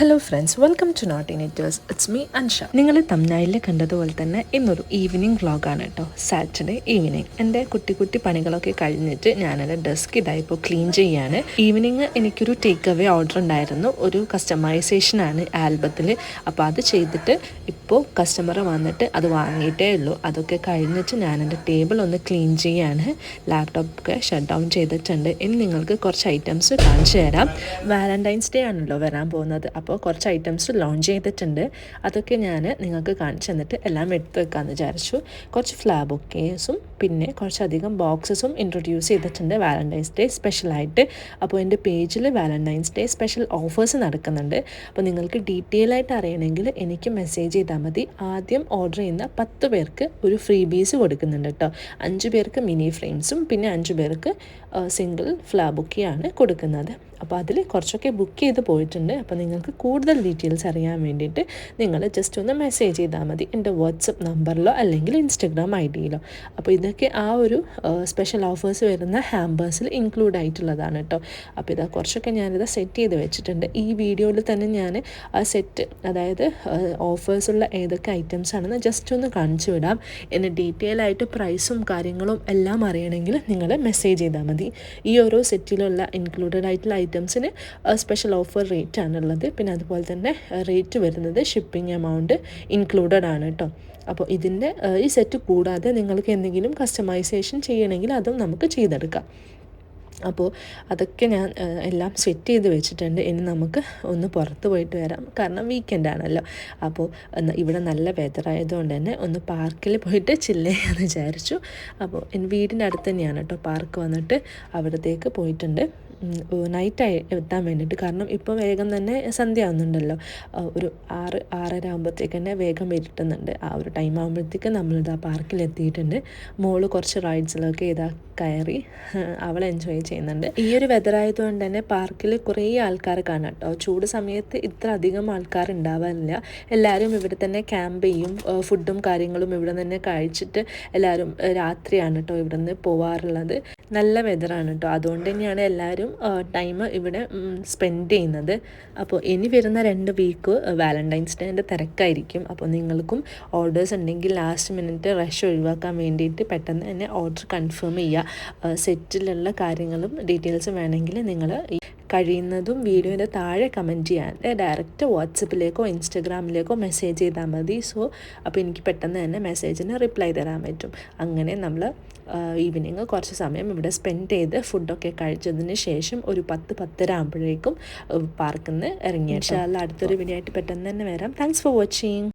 Hello friends, welcome to നോട്ടിനേറ്റേഴ്സ്. It's me Ansha. നിങ്ങൾ തംബ്നൈലിൽ കണ്ടതുപോലെ തന്നെ ഇന്നൊരു ഈവനിങ് വ്ളോഗാണ് കേട്ടോ. സാറ്റർഡേ ഈവനിങ് എൻ്റെ കുട്ടി കുട്ടി പണികളൊക്കെ കഴിഞ്ഞിട്ട് ഞാനെൻ്റെ ഡെസ്ക് ഇതായിപ്പോൾ ക്ലീൻ ചെയ്യാണ്. ഈവനിങ് എനിക്കൊരു ടേക്ക് അവേ ഓർഡർ ഉണ്ടായിരുന്നു, ഒരു കസ്റ്റമൈസേഷനാണ് ആൽബത്തിൽ. അപ്പോൾ അത് ചെയ്തിട്ട് ഇപ്പോൾ കസ്റ്റമർ വന്നിട്ട് അത് വാങ്ങിയിട്ടേ ഉള്ളൂ. അതൊക്കെ കഴിഞ്ഞിട്ട് ഞാൻ എൻ്റെ ടേബിൾ ഒന്ന് ക്ലീൻ ചെയ്യാണ്. ലാപ്ടോപ്പൊക്കെ ഷട്ട് ഡൗൺ ചെയ്തിട്ടുണ്ട്. ഇനി നിങ്ങൾക്ക് കുറച്ച് ഐറ്റംസ് കാണിച്ചു തരാം. വാലന്റൈൻസ് ഡേ ആണല്ലോ വരാൻ പോകുന്നത്. അപ്പോൾ കുറച്ച് ഐറ്റംസ് ലോഞ്ച് ചെയ്തിട്ടുണ്ട്. അതൊക്കെ ഞാൻ നിങ്ങൾക്ക് കാണിച്ചു തന്നിട്ട് എല്ലാം എടുത്ത് വെക്കാമെന്ന് വിചാരിച്ചു. കുറച്ച് ഫ്ലവർ ബൊക്കേസും പിന്നെ കുറച്ചധികം ബോക്സസും ഇൻട്രൊഡ്യൂസ് ചെയ്തിട്ടുണ്ട് വാലന്റൈൻസ് ഡേ സ്പെഷ്യലായിട്ട്. അപ്പോൾ എൻ്റെ പേജിൽ വാലന്റൈൻസ് ഡേ സ്പെഷ്യൽ ഓഫേഴ്സ് നടക്കുന്നുണ്ട്. അപ്പോൾ നിങ്ങൾക്ക് ഡീറ്റെയിൽ ആയിട്ട് അറിയണമെങ്കിൽ എനിക്ക് മെസ്സേജ് ചെയ്താൽ മതി. ആദ്യം ഓർഡർ ചെയ്യുന്ന 10 പേർക്ക് ഒരു ഫ്രീ ബീസ് കൊടുക്കുന്നുണ്ട് കേട്ടോ. 5 പേർക്ക് മിനി ഫ്രെയിംസും പിന്നെ 5 പേർക്ക് സിംഗിൾ ഫ്ലവർ ബൊക്കെയാണ് കൊടുക്കുന്നത്. അപ്പോൾ അതിൽ കുറച്ചൊക്കെ ബുക്ക് ചെയ്ത് പോയിട്ടുണ്ട്. അപ്പോൾ നിങ്ങൾക്ക് കൂടുതൽ ഡീറ്റെയിൽസ് അറിയാൻ വേണ്ടിയിട്ട് നിങ്ങൾ ജസ്റ്റ് ഒന്ന് മെസ്സേജ് ചെയ്താൽ മതി, എൻ്റെ വാട്സപ്പ് നമ്പറിലോ അല്ലെങ്കിൽ ഇൻസ്റ്റഗ്രാം ID-യിലോ. അപ്പോൾ ഇതൊക്കെ ആ ഒരു സ്പെഷ്യൽ ഓഫേഴ്സ് വരുന്ന ഹാമ്പേഴ്സിൽ ഇൻക്ലൂഡ് ആയിട്ടുള്ളതാണ് കേട്ടോ. അപ്പോൾ ഇതാ കുറച്ചൊക്കെ ഞാനിത് സെറ്റ് ചെയ്ത് വെച്ചിട്ടുണ്ട്. ഈ വീഡിയോയിൽ തന്നെ ഞാൻ ആ സെറ്റ്, അതായത് ഓഫേഴ്സുള്ള ഏതൊക്കെ ഐറ്റംസ് ആണെന്ന് ജസ്റ്റ് ഒന്ന് കാണിച്ചു വിടാം. എന്നെ ഡീറ്റെയിൽ ആയിട്ട് പ്രൈസും കാര്യങ്ങളും എല്ലാം അറിയണമെങ്കിൽ നിങ്ങൾ മെസ്സേജ് ചെയ്താൽ മതി. ഈ ഓരോ സെറ്റിലുള്ള ഇൻക്ലൂഡഡ് ആയിട്ടുള്ള ഐറ്റംസിന് സ്പെഷ്യൽ ഓഫർ റേറ്റ് ആണുള്ളത്. പിന്നെ അതുപോലെ തന്നെ റേറ്റ് വരുന്നത് ഷിപ്പിംഗ് എമൗണ്ട് ഇൻക്ലൂഡഡ് ആണ് കേട്ടോ. അപ്പോൾ ഇതിൻ്റെ ഈ സെറ്റ് കൂടാതെ നിങ്ങൾക്ക് എന്തെങ്കിലും കസ്റ്റമൈസേഷൻ ചെയ്യണമെങ്കിൽ അതും നമുക്ക് ചെയ്തെടുക്കാം. അപ്പോൾ അതൊക്കെ ഞാൻ എല്ലാം സെറ്റ് ചെയ്ത് വെച്ചിട്ടുണ്ട്. ഇനി നമുക്ക് ഒന്ന് പുറത്ത് പോയിട്ട് വരാം, കാരണം വീക്കെൻഡ് ആണല്ലോ. അപ്പോൾ ഇവിടെ നല്ല വെതർ ആയതുകൊണ്ട് തന്നെ ഒന്ന് പാർക്കിൽ പോയിട്ട് ചില്ല് ചെയ്യാമെന്ന് വിചാരിച്ചു. അപ്പോൾ വീടിൻ്റെ അടുത്ത് തന്നെയാണ് കേട്ടോ പാർക്ക്. വന്നിട്ട് അവിടത്തേക്ക് പോയിട്ടുണ്ട് നൈറ്റായി എത്താൻ വേണ്ടിയിട്ട്. കാരണം ഇപ്പോൾ വേഗം തന്നെ സന്ധ്യ ആവുന്നുണ്ടല്ലോ. ഒരു 6-6:30 ആകുമ്പോഴത്തേക്ക് തന്നെ വേഗം ഇരുട്ടുന്നുണ്ട്. ആ ഒരു ടൈം ആകുമ്പോഴത്തേക്ക് നമ്മളിതാ പാർക്കിലെത്തിയിട്ടുണ്ട്. മോള് കുറച്ച് റൈഡ്സിലൊക്കെ ഇതാ കയറി അവൾ എൻജോയ് ചെയ്യുന്നുണ്ട്. ഈ ഒരു വെതർ ആയതുകൊണ്ട് തന്നെ പാർക്കിൽ കുറേ ആൾക്കാർ കാണാം കേട്ടോ. ചൂട് സമയത്ത് ഇത്ര അധികം ആൾക്കാർ ഉണ്ടാവാറില്ല. എല്ലാവരും ഇവിടെ തന്നെ ക്യാമ്പ് ചെയ്യും. ഫുഡും കാര്യങ്ങളും ഇവിടെ തന്നെ കഴിച്ചിട്ട് എല്ലാവരും രാത്രിയാണ് കേട്ടോ ഇവിടെ നിന്ന് പോവാറുള്ളത്. നല്ല വെതറാണ് കേട്ടോ. അതുകൊണ്ട് തന്നെയാണ് എല്ലാവരും ടൈം ഇവിടെ സ്പെൻഡ് ചെയ്യുന്നത്. അപ്പോൾ ഇനി വരുന്ന 2 വീക്ക് വാലന്റൈൻസ് ഡേൻ്റെ തിരക്കായിരിക്കും. അപ്പോൾ നിങ്ങൾക്കും ഓർഡേഴ്സ് ഉണ്ടെങ്കിൽ ലാസ്റ്റ് മിനിറ്റ് റഷ് ഒഴിവാക്കാൻ വേണ്ടിയിട്ട് പെട്ടെന്ന് തന്നെ ഓർഡർ കൺഫേം ചെയ്യുക. സെറ്റിലുള്ള കാര്യങ്ങളും ഡീറ്റെയിൽസും വേണമെങ്കിൽ നിങ്ങൾ കഴിയുന്നതും വീഡിയോയുടെ താഴെ കമൻറ്റ് ചെയ്യാണ്ട് ഡയറക്റ്റ് വാട്സപ്പിലേക്കോ ഇൻസ്റ്റഗ്രാമിലേക്കോ മെസ്സേജ് ചെയ്താൽ മതി. സോ അപ്പോൾ എനിക്ക് പെട്ടെന്ന് തന്നെ മെസ്സേജിന് റിപ്ലൈ തരാൻ പറ്റും. അങ്ങനെ നമ്മൾ ഈവനിങ് കുറച്ച് സമയം ഇവിടെ സ്പെൻഡ് ചെയ്ത് ഫുഡൊക്കെ കഴിച്ചതിന് ശേഷം ഒരു 10-10:30 ആകുമ്പോഴേക്കും പാർക്കിൽ നിന്ന് ഇറങ്ങിയിട്ട് അടുത്തൊരു വീഡിയോ ആയിട്ട് പെട്ടെന്ന് തന്നെ വരാം. Thanks for watching.